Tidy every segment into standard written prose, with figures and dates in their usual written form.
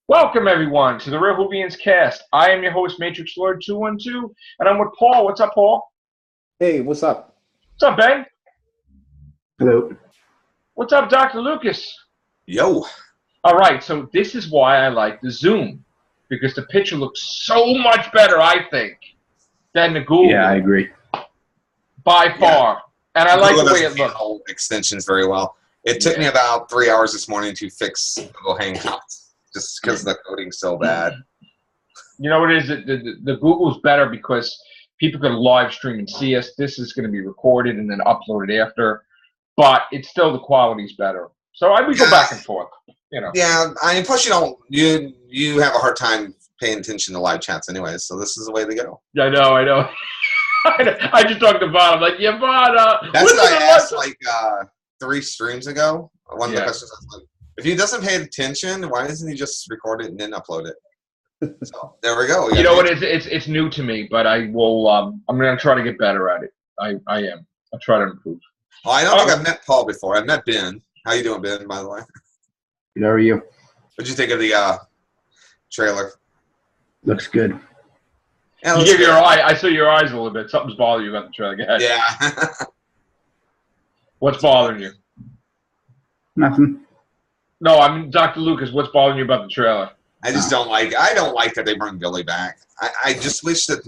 Welcome, everyone, to the Real Whovians cast. I am your host, Matrix Lord 212, and I'm with Paul. What's up, Paul? Hey, what's up? What's up, Ben? Hello. What's up, Dr. Lucas? Yo. All right, so this is why I like the Zoom, because the picture looks so much better, I think, than the Google. Yeah, I agree. By far. And I like the way it looks. Hold extensions very well. It took me about 3 hours this morning to fix Google Hangouts, just because the coding's so bad. You know what it is? The Google's better because people can live stream and see us. This is going to be recorded and then uploaded after, but it's still the quality's better. So we go back and forth. You know. Yeah, I mean, plus you have a hard time paying attention to live chats anyways, so this is the way to go. Yeah, I know. I just talked to Vaughn. I'm like, yeah, Vaughn. That's what I asked like 3 streams ago. One of the questions I was like, if he doesn't pay attention, why doesn't he just record it and then upload it? So there we go. You know what? It's new to me, but I will. I'm going to try to get better at it. I am. I'll try to improve. Well, I don't think I've met Paul before. I've met Ben. How you doing, Ben? By the way. How are you? What'd you think of the trailer? Looks good. Yeah, you give your eye. I saw your eyes a little bit. Something's bothering you about the trailer. Go ahead. Yeah. What's bothering you? Nothing. No, I'm Dr. Lucas. What's bothering you about the trailer? I just don't like. I don't like that they bring Billy back. I just wish that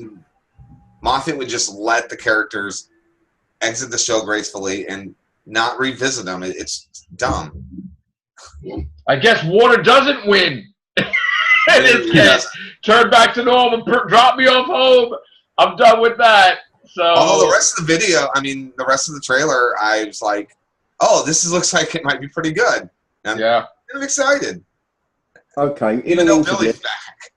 Moffat would just let the characters exit the show gracefully and not revisit them. It's dumb. I guess water doesn't win. In this case, turn back to normal. Drop me off home. I'm done with that. So, although the rest of the video, the rest of the trailer, I was like, "Oh, looks like it might be pretty good." And I'm excited. Okay, even though Billy's back.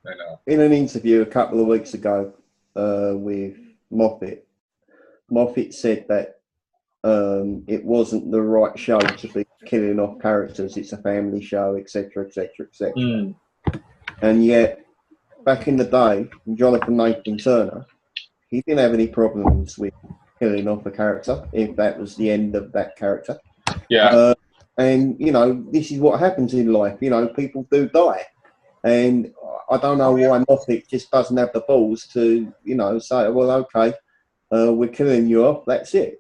I know. In an interview a couple of weeks ago with Moffat said that it wasn't the right show to be killing off characters. It's a family show, etc., etc., etc. And yet, back in the day, Jonathan Nathan Turner, he didn't have any problems with killing off a character if that was the end of that character. Yeah. And, this is what happens in life. People do die. And I don't know why Moffat just doesn't have the balls to, say, well, okay, we're killing you off. That's it,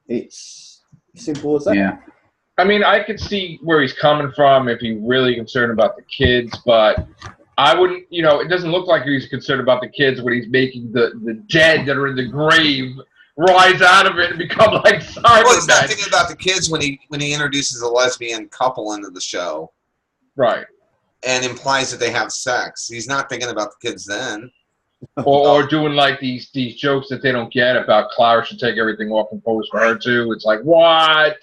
It's simple as that. Yeah. I mean, I could see where he's coming from if he's really concerned about the kids, but I wouldn't, it doesn't look like he's concerned about the kids when he's making the dead that are in the grave rise out of it and become like Cybermen. Well, he's not thinking about the kids when he introduces a lesbian couple into the show. Right. And implies that they have sex. He's not thinking about the kids then. Or doing like these jokes that they don't get about Clara should take everything off and pose for her too. It's like, what?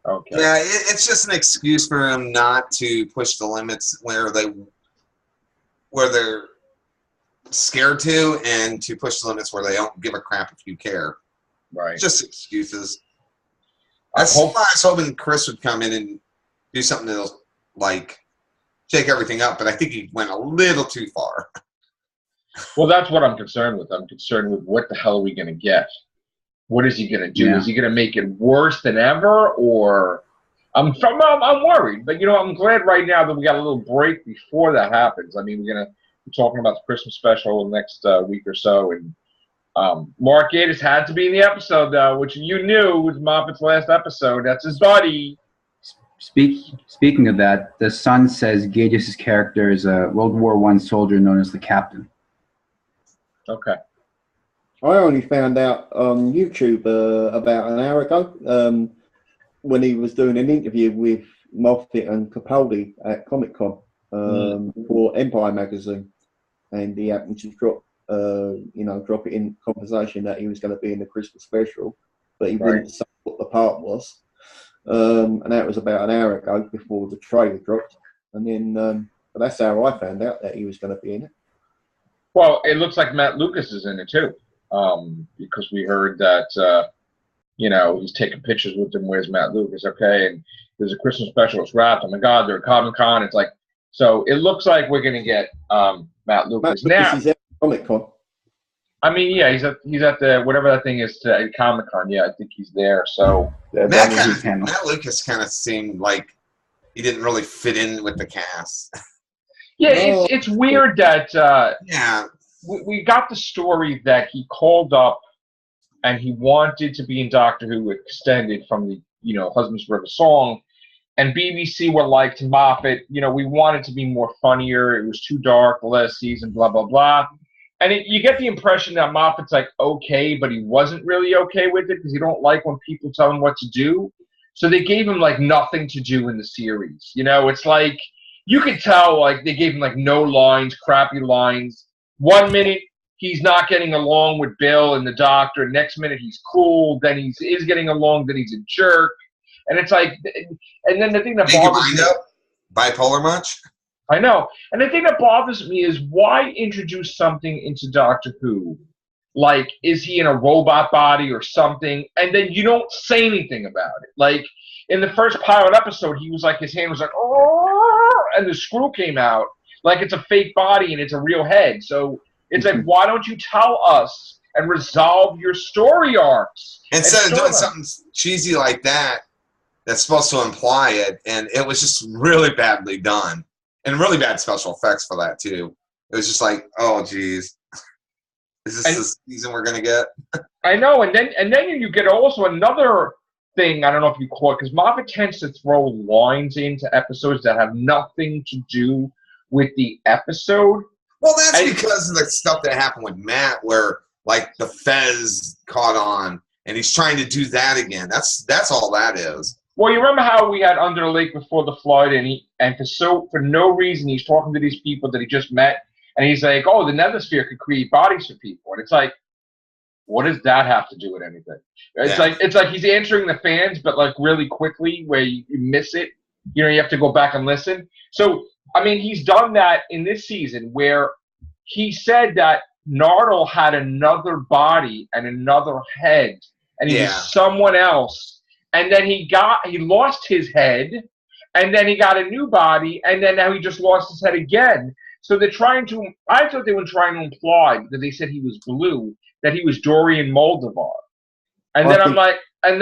Okay. Yeah, it's just an excuse for him not to push the limits where they're scared to, and to push the limits where they don't give a crap if you care. Right. Just excuses. I was hoping Chris would come in and do something that'll like shake everything up, but I think he went a little too far. Well, that's what I'm concerned with. I'm concerned with what the hell are we going to get? What is he going to do? Yeah. Is he going to make it worse than ever, or I'm worried. But I'm glad right now that we got a little break before that happens. I mean, we're going to be talking about the Christmas special in the next week or so, and Mark Gatiss had to be in the episode though, which you knew was Moffat's last episode. That's his buddy. Speaking of that, the Sun says Gatiss' character is a World War I soldier known as the Captain. Okay. I only found out on YouTube about an hour ago when he was doing an interview with Moffat and Capaldi at Comic-Con for Empire magazine, and he happened to drop it in conversation that he was going to be in the Christmas special, but he wouldn't say what the part was, and that was about an hour ago before the trailer dropped, and then but that's how I found out that he was going to be in it. Well, it looks like Matt Lucas is in it too. Because we heard that, he's taking pictures with them. Where's Matt Lucas? Okay, and there's a Christmas special. It's wrapped. Oh my God, they're at Comic-Con. It's like, so it looks like we're gonna get Matt Lucas now. He's at Comic-Con. I mean, yeah, he's at the whatever that thing is at Comic-Con. Yeah, I think he's there. So Matt Lucas kind of seemed like he didn't really fit in with the cast. Yeah, it's weird that Yeah. we got the story that he called up and he wanted to be in Doctor Who extended from the Husbands River Song, and BBC were like to Moffat, we wanted to be more funnier. It was too dark the last season, blah blah blah. And you get the impression that Moffat's like okay, but he wasn't really okay with it because he don't like when people tell him what to do. So they gave him like nothing to do in the series. It's like you could tell like they gave him like no lines, crappy lines. 1 minute he's not getting along with Bill and the Doctor. Next minute he's cool. Then he is getting along. Then he's a jerk. And it's like, and then the thing that bothers me, bipolar much? I know. And the thing that bothers me is why introduce something into Doctor Who? Like, is he in a robot body or something? And then you don't say anything about it. Like, in the first pilot episode, he was like, his hand was like, oh, and the screw came out. Like it's a fake body and it's a real head. So it's like, why don't you tell us and resolve your story arcs? Instead of doing something cheesy like that, that's supposed to imply it, and it was just really badly done. And really bad special effects for that, too. It was just like, oh, geez. Is this the season we're going to get? I know, and then you get also another thing, I don't know if you caught, because Moffat tends to throw lines into episodes that have nothing to do with the episode. Well, that's because of the stuff that happened with Matt, where, like, the Fez caught on, and he's trying to do that again. That's all that is. Well, you remember how we had Under the Lake Before the Flood, and for no reason he's talking to these people that he just met, and he's like, "Oh, the Nethersphere could create bodies for people," and it's like, what does that have to do with anything? It's like he's answering the fans, but like really quickly, where you miss it. You have to go back and listen. So, I mean, he's done that in this season, where he said that Nardole had another body and another head, and he was someone else. And then he lost his head, and then he got a new body, and then now he just lost his head again. So I thought they were trying to imply, because they said he was blue, that he was Dorian Moldovar. And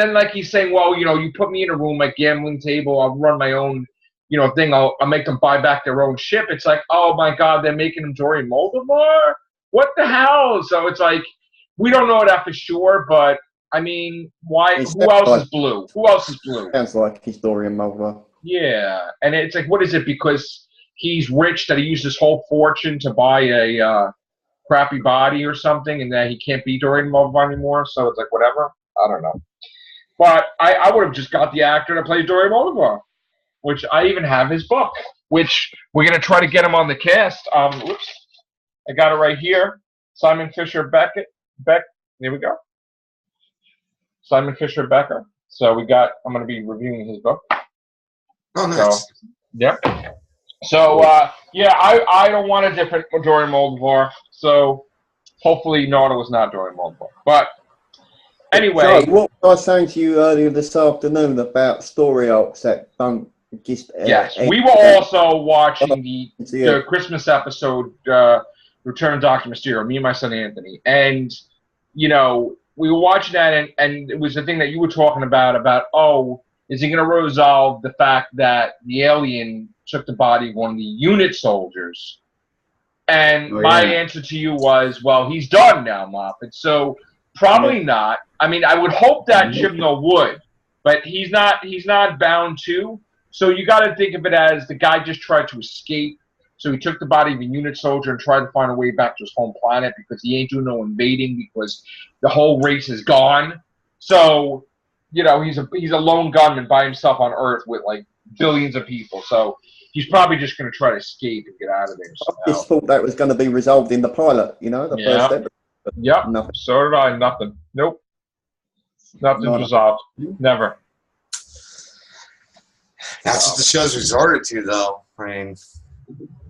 then he's saying, well, you put me in a room, like gambling table, I'll run my own, thing, I'll make them buy back their own ship. It's like, oh my God, they're making him Dorian Moldovar? What the hell? So it's like, we don't know that for sure, but I mean, why? Who else is blue? Who else is blue? Sounds like he's Dorian Mulder. Yeah, and it's like, what is it? Because he's rich, that he used his whole fortune to buy a crappy body or something, and that he can't be Dorian Mulder anymore. So it's like, whatever. I don't know. But I would have just got the actor that plays Dorian Mulder, which I even have his book, which we're gonna try to get him on the cast. Whoops, I got it right here. Simon Fisher Beck. There we go. Simon Fisher Becker. So I'm going to be reviewing his book. Oh, nice. So, yep. So, I don't want a different Dorian Moldovar. So, hopefully Nardole was not Dorian Moldovar. But, anyway. So, what I was saying to you earlier this afternoon about story arcs that don't just... yes, we were also watching the Christmas episode, Return of Dr. Mysterio, me and my son Anthony. And, we were watching that, and it was the thing that you were talking about, oh, is he going to resolve the fact that the alien took the body of one of the unit soldiers? And my answer to you was, well, he's done now, Moffat. So probably not. I mean, I would hope that Chibnall would, but he's not bound to. So you got to think of it as the guy just tried to escape. So he took the body of a unit soldier and tried to find a way back to his home planet because he ain't doing no invading because the whole race is gone. So, he's a lone gunman by himself on Earth with like billions of people. So he's probably just going to try to escape and get out of there. I just thought that was going to be resolved in the pilot, the first episode. Yep. Nothing. So did I. Nothing. Nope. Nothing's resolved. Never. That's what the show's resorted to, though. I mean...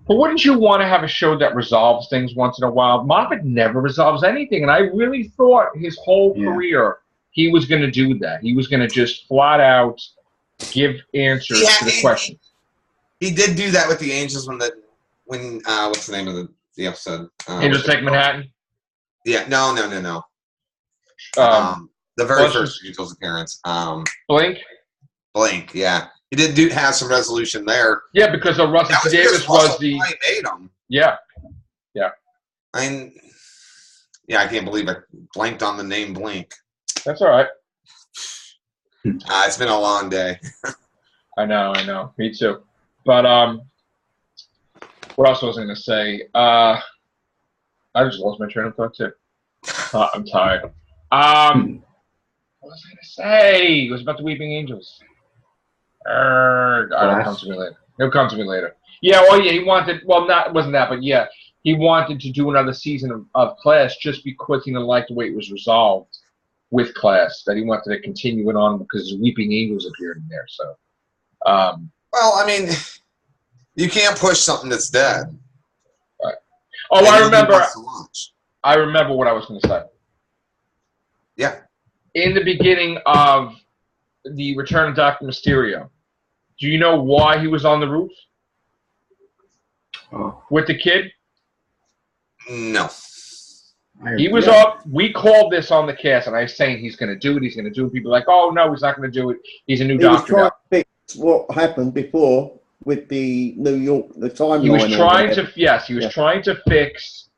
But wouldn't you want to have a show that resolves things once in a while? Moffat never resolves anything, and I really thought his whole career he was going to do that. He was going to just flat out give answers to the questions. He did do that with the Angels when what's the name of the episode? Angels Take Manhattan? Yeah, no. The very first Angels appearance. Blink? Blink, yeah. he did have some resolution there. Yeah, because Russell T. Davis was the made him. Yeah. I mean, yeah, I can't believe I blanked on the name Blink. That's all right. It's been a long day. I know. Me too. But what else was I going to say? I just lost my train of thought too. I'm tired. What was I going to say? It was about the Weeping Angels. It'll come to me later. It'll come to me later. Yeah, well, yeah, he wanted. Well, it wasn't that, but yeah, he wanted to do another season of Class just because he didn't like the way it was resolved with Class. That he wanted to continue it on because Weeping Angels appeared in there. So, well, I mean, you can't push something that's dead. Right. Oh, I remember what I was going to say. Yeah. In the beginning of the Return of Dr. Mysterio, do you know why he was on the roof with the kid? No. He was up. We called this on the cast, and I was saying he's going to do it. He's going to do it. People are like, oh, no, he's not going to do it. He's a new doctor now. He was trying to fix what happened before with the New York, the timeline. He was trying to, he was trying to fix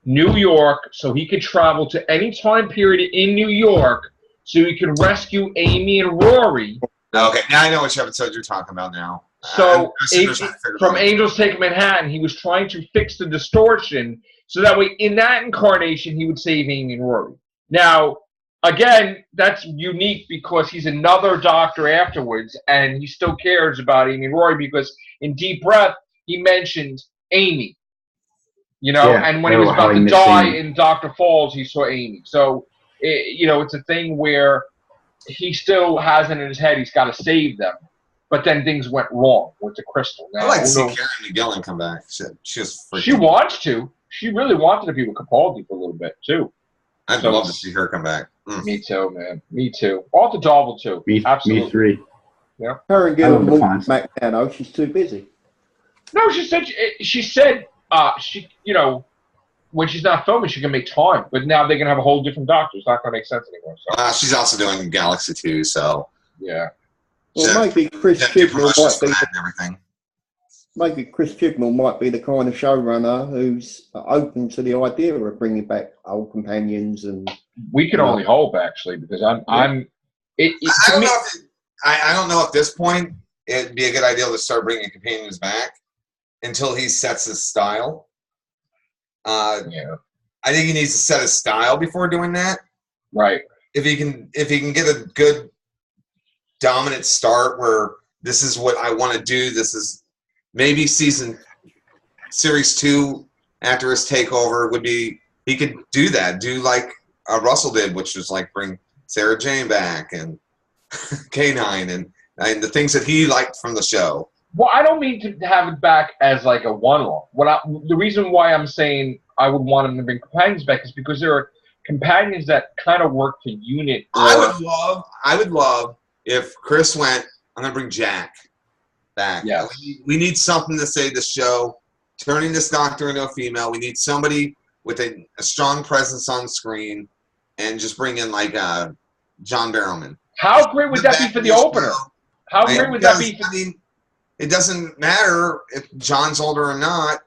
New York so he could travel to any time period in New York so he could rescue Amy and Rory. Okay, now I know which episode you're talking about now. So, from Angels Take Manhattan, he was trying to fix the distortion so that way, in that incarnation, he would save Amy and Rory. Now, again, that's unique because he's another doctor afterwards, and he still cares about Amy and Rory because in Deep Breath, he mentioned Amy. You know, and when he was about to die in Dr. Falls, he saw Amy. So, it's a thing where he still has it in his head he's got to save them. But then things went wrong with the crystal. Now, I'd like to see Karen McGillan come back. She wants to. She really wanted to be with Capaldi for a little bit, too. I'd love to see her come back. Me too, man. Me too. All the Darvel, too. Absolutely. Me three. Yeah. Karen Gillan won't back down. Oh, she's too busy. No, she said, when she's not filming, she can make time. But now they're going to have a whole different doctor. It's not going to make sense anymore. So. She's also doing Galaxy 2, so. Yeah. Well, maybe Chris Chibnall might be the kind of showrunner who's open to the idea of bringing back old companions, and we can only hope actually because I don't know if at this point it'd be a good idea to start bringing companions back until he sets his style. I think he needs to set his style before doing that. Right. If he can get a good dominant start where this is what I want to do. This is maybe series 2 after his takeover would be, he could do that. Do like Russell did, which was like bring Sarah Jane back and K9 and the things that he liked from the show. Well, I don't mean to have it back as like a one-off. The reason why I'm saying I would want him to bring companions back is because there are companions that kind of work to unit. I would love if Chris went, I'm going to bring Jack back. Yeah. We need something to save the show. Turning this doctor into a female. We need somebody with a strong presence on screen and just bring in like John Barrowman. How great would that be for the opener? How great would that be? It doesn't matter if John's older or not.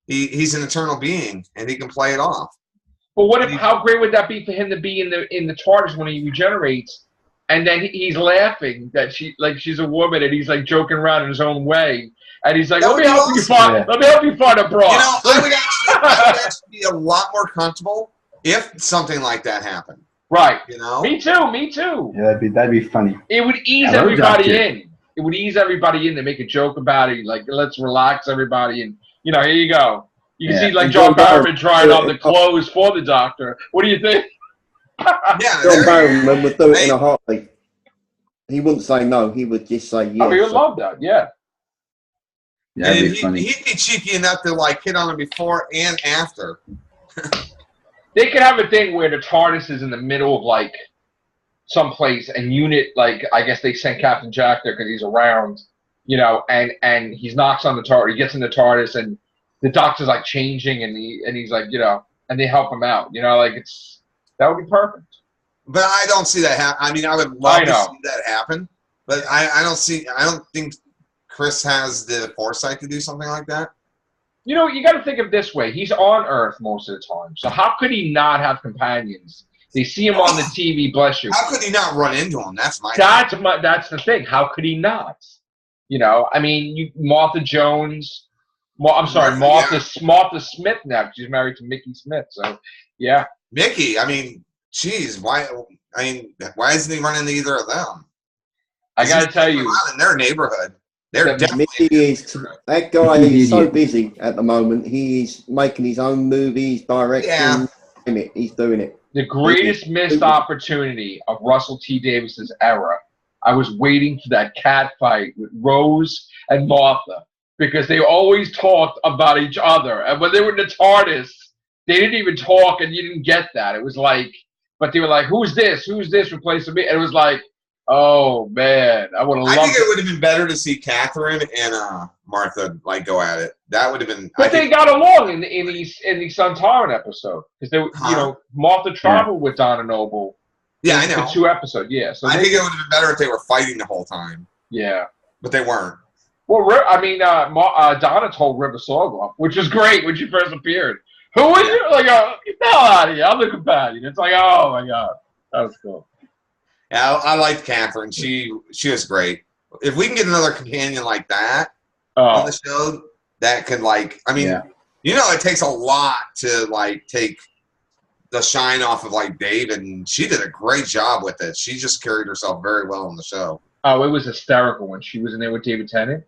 He's an eternal being, and he can play it off. But how great would that be for him to be in the TARDIS when he regenerates, and then he's laughing that she's a woman, and he's like joking around in his own way, and he's like, "Let me help you find a bra." I would actually be a lot more comfortable if something like that happened. Right. Me too. Yeah, that'd be funny. It would ease everybody in. It would ease everybody in to make a joke about it, like let's relax everybody, and here you go. You can see like John Barrowman trying on the clothes for the doctor. What do you think? John Barrowman would do it in a heartbeat. He wouldn't say no. He would just say yes. Oh, he would love that. Yeah. Yeah, that'd be funny. He'd be cheeky enough to like hit on him before and after. They could have a thing where the TARDIS is in the middle of like someplace and unit, like I guess they sent Captain Jack there because he's around, and he knocks on the TARDIS. He gets in the TARDIS and the doctor's like changing and he's like, and they help him out. That would be perfect. But I don't see that happen. I mean, I would love to see that happen. But I don't think Chris has the foresight to do something like that. You know, you got to think of it this way. He's on Earth most of the time. So how could he not have companions? They see him on the TV, bless you. How could he not run into him? That's the thing. How could he not? You know, I mean, Martha Jones. Martha Smith now. She's married to Mickey Smith. So, yeah. Mickey, I mean, geez, why isn't he running into either of them? I got to tell you. In their neighborhood. They're definitely that guy is so busy at the moment. He's making his own movies, directing, he's doing it. The greatest missed opportunity of Russell T. Davis's era. I was waiting for that cat fight with Rose and Martha because they always talked about each other. And when they were in the TARDIS, they didn't even talk, and you didn't get that. It was like, but they were like, "Who's this? Who's this replacing me?" And it was like, oh man, I would have loved. I think it would have been better to see Catherine and Martha like go at it. That would have been. But they got along in the Santaran episode because they, you know, Martha traveled with Donna Noble. Yeah, I know. The 2 episodes, yeah. So I think it would have been better if they were fighting the whole time. Yeah, but they weren't. Well, I mean, Donna told River Sorgoff, which was great when she first appeared. Who are you? Like, get the hell out of here! I'm the companion. It's like, oh my god, that was cool. Yeah, I liked Catherine. She was great. If we can get another companion like that on the show, that could you know, it takes a lot to like take the shine off of like David, and she did a great job with it. She just carried herself very well on the show. Oh, it was hysterical when she was in there with David Tennant,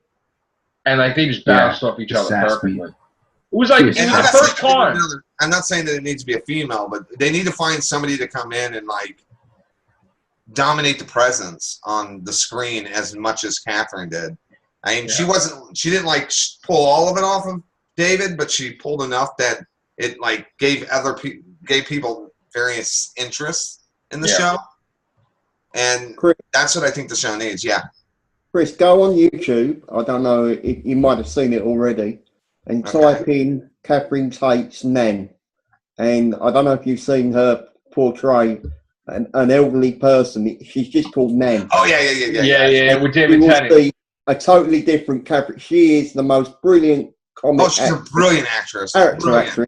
and like they just bounced off each other perfectly. It was like it was the first time. I'm not saying that it needs to be a female, but they need to find somebody to come in and like dominate the presence on the screen as much as Catherine did. I mean, she didn't like pull all of it off of David, but she pulled enough that it like gave people various interests in the show. And Chris, that's what I think the show needs. Yeah. Chris, go on YouTube. I don't know if you might have seen it already, and type in Catherine Tate's Nan. And I don't know if you've seen her portray an elderly person. She's just called Nan. Oh yeah. With David Tennant. A totally different Catherine. She is the most brilliant comic. Oh, she's a brilliant actress. Actress.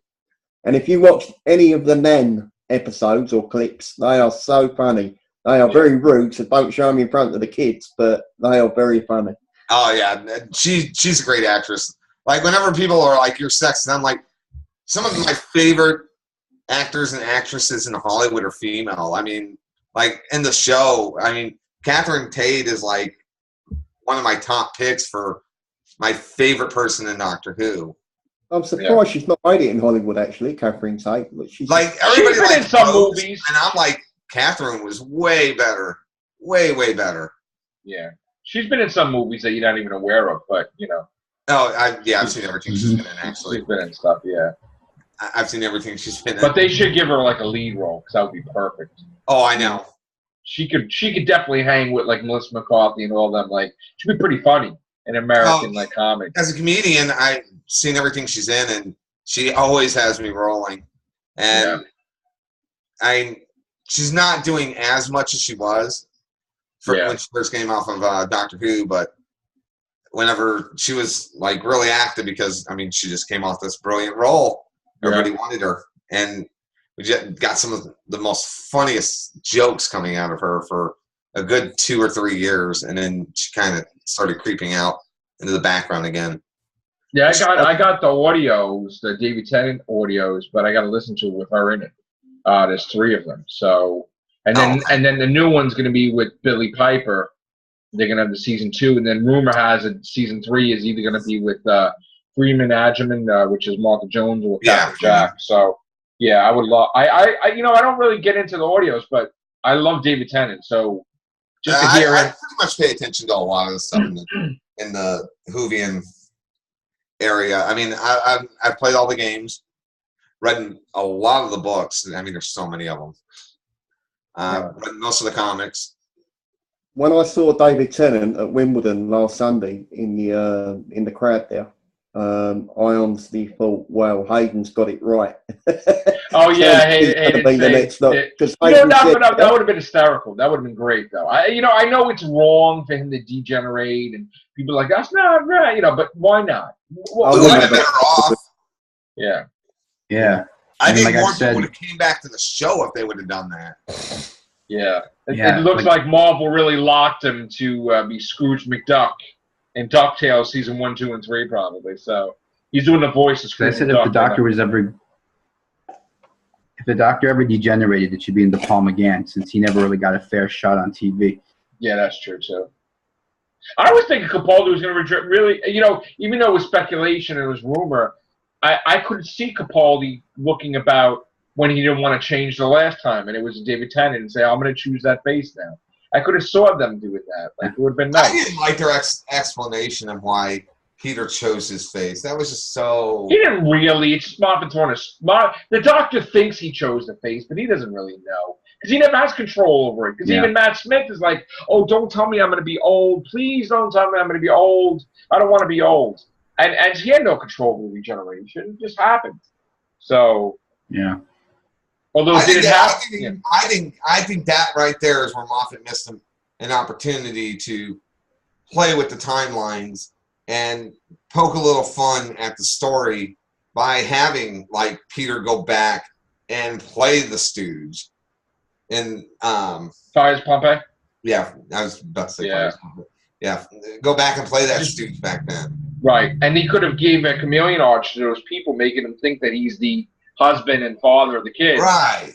And if you watch any of the Nan episodes or clips, they are so funny. They are very rude, so don't show them in front of the kids, but they are very funny. Oh yeah, she's a great actress. Like whenever people are like, "You're sexy," I'm like, some of my favorite actors and actresses in Hollywood are female. I mean, like in the show, I mean, Catherine Tate is like one of my top picks for my favorite person in Doctor Who. I'm surprised she's not made it in Hollywood, actually, Catherine Tate. She's like everybody been in some movies, and I'm like, Catherine was way better, way better. Yeah, she's been in some movies that you're not even aware of, but you know. Oh, I've seen everything she's been in. Actually, she's been in stuff. Yeah, I've seen everything she's been in. But they should give her like a lead role because that would be perfect. Oh, I know. She could definitely hang with like Melissa McCarthy and all them. Like she'd be pretty funny in American like comics. As a comedian, I've seen everything she's in, and she always has me rolling. And she's not doing as much as she was when she first came off of Doctor Who, but whenever she was like really active, because I mean she just came off this brilliant role. Everybody wanted her, and we just got some of the most funniest jokes coming out of her for a good 2 or 3 years, and then she kind of started creeping out into the background again. Yeah, I got the audios, the David Tennant audios, but I got to listen to it with her in it. There's 3 of them. So, and then the new one's going to be with Billy Piper. They're going to have the season 2, and then rumor has it season 3 is either going to be with Freeman Agyeman, which is Martha Jones, or Captain Jack. So, yeah, I would love. I don't really get into the audios, but I love David Tennant. So, just to hear I pretty much pay attention to a lot of the stuff in the Whovian area. I mean, I've played all the games, read a lot of the books. I mean, there's so many of them. Read most of the comics. When I saw David Tennant at Wimbledon last Sunday in the crowd there, I honestly thought, "Wow, Hayden's got it right." Oh yeah, I He's hate gonna be the next saying. Doctor. Because That would have been hysterical. That would have been great, though. I know it's wrong for him to degenerate, and people are like that's not right, but why not? We would have been better off. Yeah. Yeah. I think like more I said, people would have came back to the show if they would have done that. Yeah. It looks like Marvel really locked him to be Scrooge McDuck in DuckTales season 1, 2, and 3, probably. So he's doing the voice of Scrooge I said McDuck. if the Doctor ever degenerated, it should be in De Palma again, since he never really got a fair shot on TV. Yeah, that's true too. I was thinking Capaldi was going to really, even though it was speculation and it was rumor, I could see Capaldi looking about when he didn't want to change the last time, and it was David Tennant, and say, I'm going to choose that face now. I could have saw them doing that. Like, it would have been nice. I didn't like their explanation of why Peter chose his face. That was just so... He didn't really. It's just Moffat's the Doctor thinks he chose the face, but he doesn't really know. Because he never has control over it. Because even Matt Smith is like, oh, don't tell me I'm going to be old. Please don't tell me I'm going to be old. I don't want to be old. And he had no control over regeneration. It just happened. So... Yeah. Although I think that right there is where Moffat missed an opportunity to play with the timelines and poke a little fun at the story by having like Peter go back and play the Stooge. And Fires Pompeii? Yeah, I was about to say Fires Pompeii. Yeah, go back and play that Stooge back then. Right, and he could have gave a chameleon arch to those people, making them think that he's the husband and father of the kids. Right.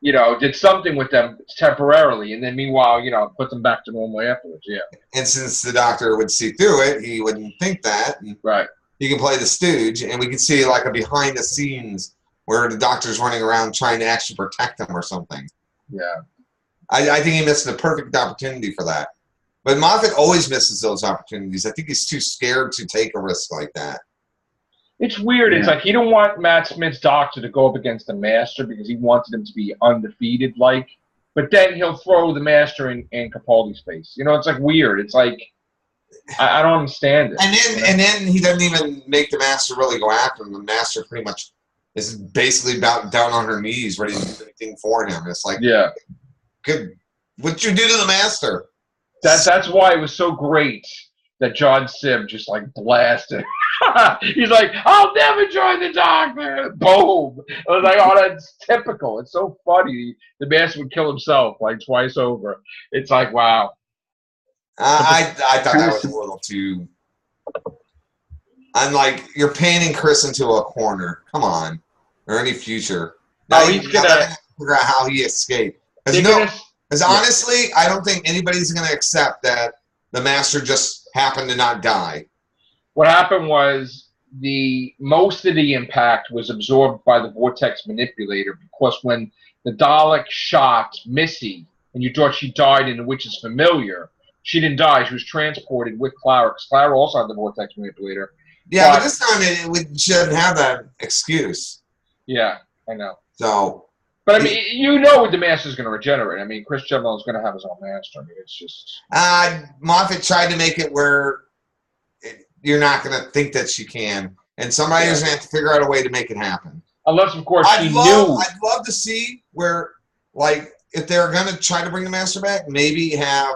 Did something with them temporarily, and then meanwhile, put them back to normal afterwards. Yeah. And since the Doctor would see through it, he wouldn't think that. Right. He can play the Stooge, and we can see like a behind the scenes where the Doctor's running around trying to actually protect them or something. Yeah. I think he missed the perfect opportunity for that. But Moffat always misses those opportunities. I think he's too scared to take a risk like that. It's weird. Yeah. It's like he don't want Matt Smith's Doctor to go up against the Master because he wanted him to be undefeated, but then he'll throw the Master in Capaldi's face. It's like weird. It's like I don't understand it. And then he doesn't even make the Master really go after him. The Master pretty much is basically down on her knees, ready to do anything for him. It's like, yeah, good. What'd you do to the Master? That's why it was so great that John Sim just blasted. He's like, I'll never join the Doctor. Boom. I was like, oh, that's typical. It's so funny. The Master would kill himself twice over. It's like, wow. I thought that was a little too. I'm like, you're painting Chris into a corner. Come on, or any future. Now he's gonna figure out how he escaped. Because honestly, I don't think anybody's gonna accept that the Master just happened to not die. What happened was most of the impact was absorbed by the vortex manipulator, because when the Dalek shot Missy and you thought she died in The Witch's Familiar, she didn't die. She was transported with Clara, because Clara also had the vortex manipulator. Yeah, but this time we shouldn't have that excuse. Yeah, I know. So, but I mean, the Master's going to regenerate. I mean, Chris Chibnall is going to have his own Master. I mean, it's just Moffat tried to make it where you're not going to think that she can, and somebody's going to have to figure out a way to make it happen. Unless, of course, I'd love to see where, if they're going to try to bring the Master back, maybe have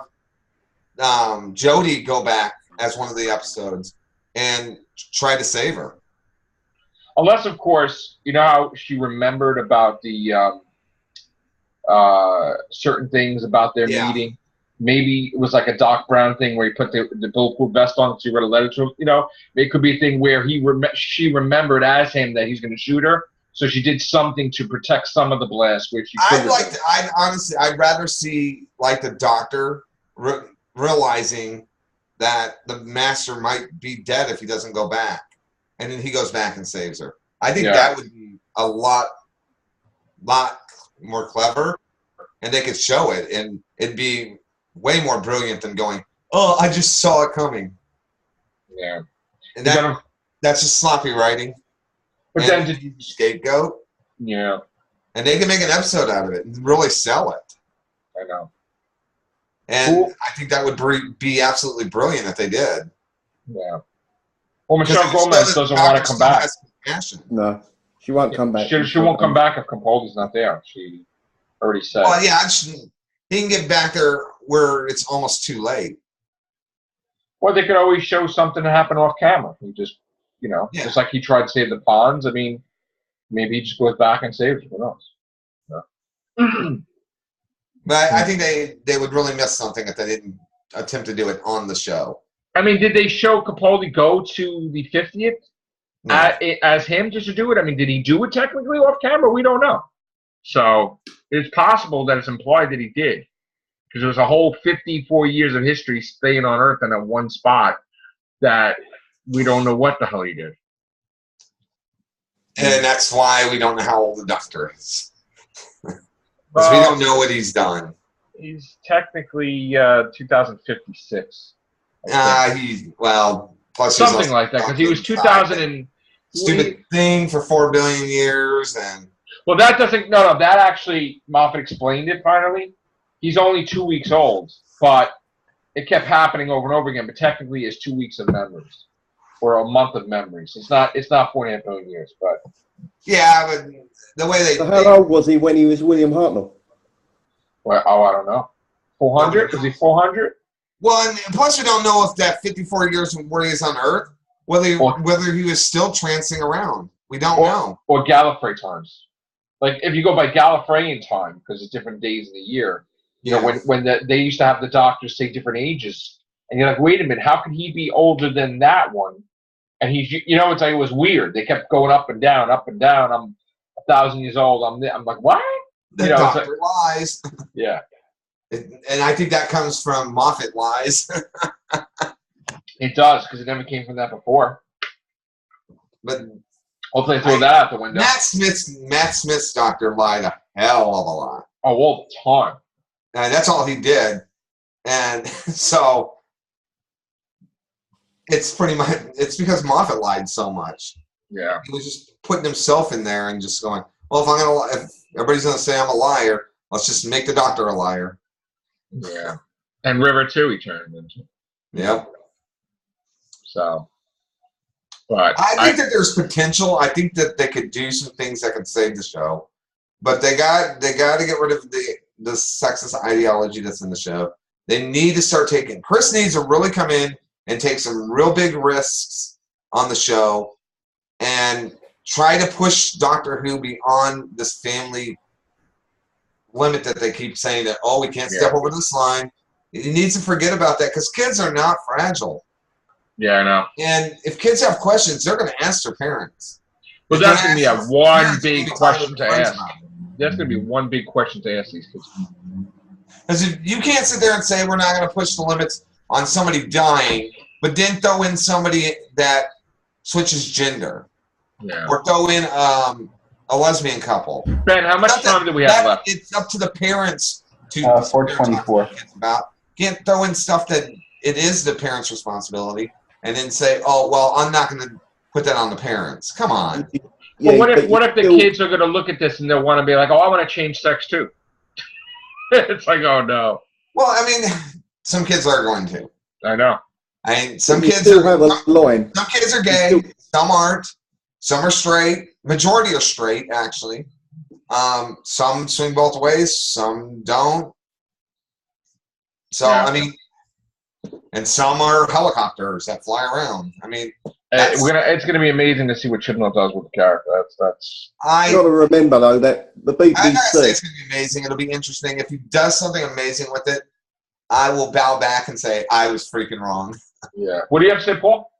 Jodie go back as one of the episodes and try to save her. Unless, of course, you know how she remembered about the certain things about their meeting. Maybe it was like a Doc Brown thing where he put the bulletproof vest on because he wrote a letter to him. It could be a thing where she remembered as him that he's going to shoot her, so she did something to protect some of the blast. Which I'd rather see the Doctor realizing that the Master might be dead if he doesn't go back, and then he goes back and saves her. I think that would be a lot more clever, and they could show it, and it'd be way more brilliant than going, oh, I just saw it coming. Yeah. And that's just sloppy writing. But then did you scapegoat? Yeah. And they can make an episode out of it and really sell it. I know. And I think that would be absolutely brilliant if they did. Yeah. Well, Michelle Gomez doesn't want to come back. No. She won't come back. She won't come back if Capaldi's not there. She already said. Well, yeah, he can get back there where it's almost too late. Or they could always show something to happen off camera. He just, just like he tried to save the ponds. I mean, maybe he just goes back and saves it. Who knows? No. But I think they would really miss something if they didn't attempt to do it on the show. I mean, did they show Capaldi go to the 50th as him just to do it? I mean, did he do it technically off camera? We don't know. So it's possible that it's implied that he did. Because there was a whole 54 years of history staying on Earth in that one spot that we don't know what the hell he did. And that's why we don't know how old the Doctor is. Because we don't know what he's done. He's technically 2056. Plus something like that, because he was 2000 and... Stupid thing for 4 billion years. Well, that doesn't... No, that actually, Moffat explained it finally. He's only 2 weeks old, but it kept happening over and over again. But technically, it's 2 weeks of memories, or a month of memories. It's not 4.5 billion years, but yeah. But the way they. So how old was he when he was William Hartnell? Well, I don't know. 400? Is he 400? Well, and plus we don't know if that 54 years where he is on Earth, whether he was still trancing around. We don't know. Or Gallifrey times. Like if you go by Gallifreyan time, because it's different days in the year. When they used to have the doctors say different ages, and you're like, wait a minute, how can he be older than that one? And he's, it's like it was weird. They kept going up and down, up and down. I'm 1,000 years old. I'm like, what? The Doctor lies. Yeah. And I think that comes from Moffat lies. It does, because it never came from that before. But hopefully they throw that out the window. Matt Smith's Doctor lied a hell of a lot. Oh, all the time. And that's all he did. And so it's because Moffat lied so much. Yeah. He was just putting himself in there and just going, well, if everybody's going to say I'm a liar, let's just make the Doctor a liar. Yeah. And River, too, he turned into. Yep. So. But I think that there's potential. I think that they could do some things that could save the show. But they got to get rid of the sexist ideology that's in the show. They need to start taking... Chris needs to really come in and take some real big risks on the show and try to push Doctor Who beyond this family limit that they keep saying that, we can't step over this line. He needs to forget about that because kids are not fragile. Yeah, I know. And if kids have questions, they're going to ask their parents. But that's going to be one big question to ask. That's going to be one big question to ask these kids. Because you can't sit there and say we're not going to push the limits on somebody dying, but then throw in somebody that switches gender. Yeah. Or throw in a lesbian couple. Ben, how much time do we have left? It's up to the parents to 424. about. Can't throw in stuff that it is the parents' responsibility and then say, I'm not going to put that on the parents. Come on. Well, what if the kids are going to look at this and they'll want to be like, I want to change sex too? It's like, oh no. Well, I mean, some kids are going to. I know. Some kids still have a line. Some kids are gay. Some aren't. Some are straight. Majority are straight, actually. Some swing both ways. Some don't. So, I mean, and some are helicopters that fly around. I mean, it's gonna be amazing to see what Chibnall does with the character. You got to remember though that the BBC. I gotta say it's gonna be amazing. It'll be interesting if he does something amazing with it. I will bow back and say I was freaking wrong. Yeah. What do you have to say, Paul?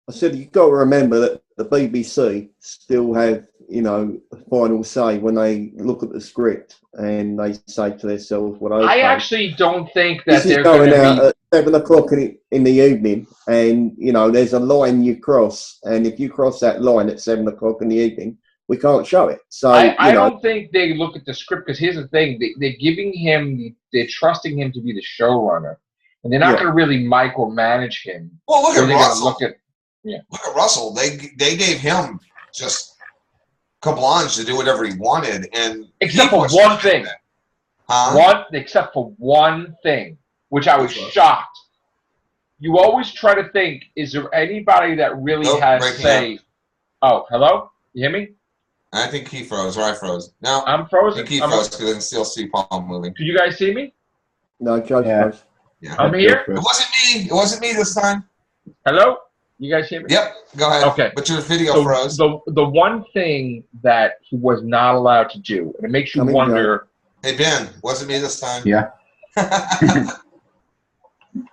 I said you got to remember that the BBC still have the final say when they look at the script and they say to themselves, I actually don't think that they're going out at 7 o'clock in the evening, and there's a line you cross, and if you cross that line at 7 o'clock in the evening, we can't show it. So I don't think they look at the script because here's the thing: they're giving him, they're trusting him to be the showrunner, and they're not going to really micromanage him. Well, look at Russell. Look at Russell. They gave him just carte blanche to do whatever he wanted, and except for one thing. Except for one thing, which I was shocked. You always try to think: is there anybody that really has say? Oh, hello? You hear me? I think he froze, or I froze. No, I'm I frozen. think he froze because I can still see Paul moving. Can you guys see me? No, Joe Yeah. froze. Yeah. I'm here. It wasn't me. It wasn't me this time. Hello? You guys hear me? Yep. Go ahead. Okay. But your video So froze. the one thing that he was not allowed to do, and it makes you Come in, wonder, Hey, Ben. Wasn't me this time. Yeah.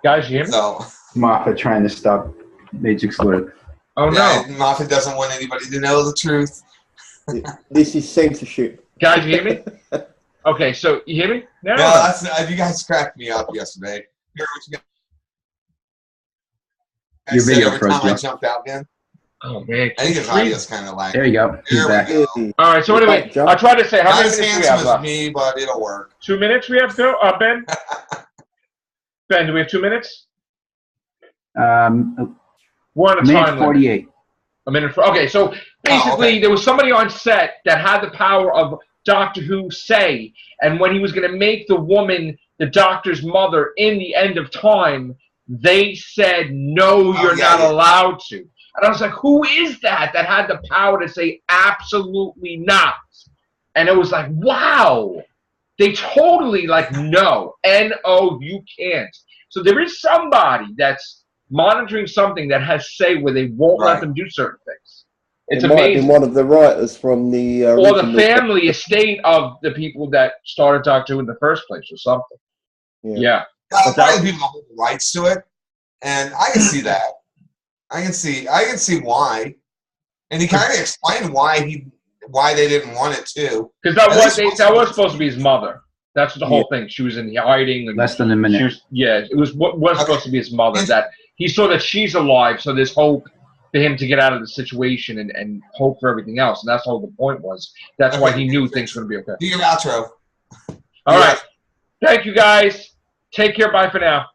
guys, you hear me? So, Moffat trying to stop Matrix Lord. Oh no. yeah, Moffat doesn't want anybody to know the truth. This is censorship. Guys, you hear me? Okay, so you hear me? No. No, that's you guys cracked me up yesterday. Hear what you guys Your said video every froze, time I Joe. jumped out, Ben. Oh man. I think his audio's kind of lagging. There you go. He's There back. we go. All right, so You're anyway, back, Joe. I'll try to say how Not many as minutes do we handsome have as left? me, but it'll work. 2 minutes we have, Bill? Ben? Ben, do we have 2 minutes? We're on a time Minute limit. 48. A minute. Okay, so basically okay. there was somebody on set that had the power of Doctor Who say, and when he was going to make the woman the Doctor's mother in the end of time, they said, no, you're not allowed to. And I was like, who is that had the power to say absolutely not? And it was like, wow. They totally like, no, N-O, you can't. So there is somebody that's monitoring something that has say where they won't let them do certain things. It's It might have amazing. been one of the writers from the Or the original- family estate of the people that started Doctor Who in the first place or something. Yeah. Probably people hold the rights to it, and I can see that. I can see why, and he kind of explained why they didn't want it too. Because that was supposed to be his mother. That's the whole thing. She was in hiding. And Less than a minute. It was supposed to be his mother. That he saw that she's alive, so there's hope for him to get out of the situation and hope for everything else. And that's all the point was. That's why he knew things were going to be okay. Do your outro. All right. Thank you, guys. Take care. Bye for now.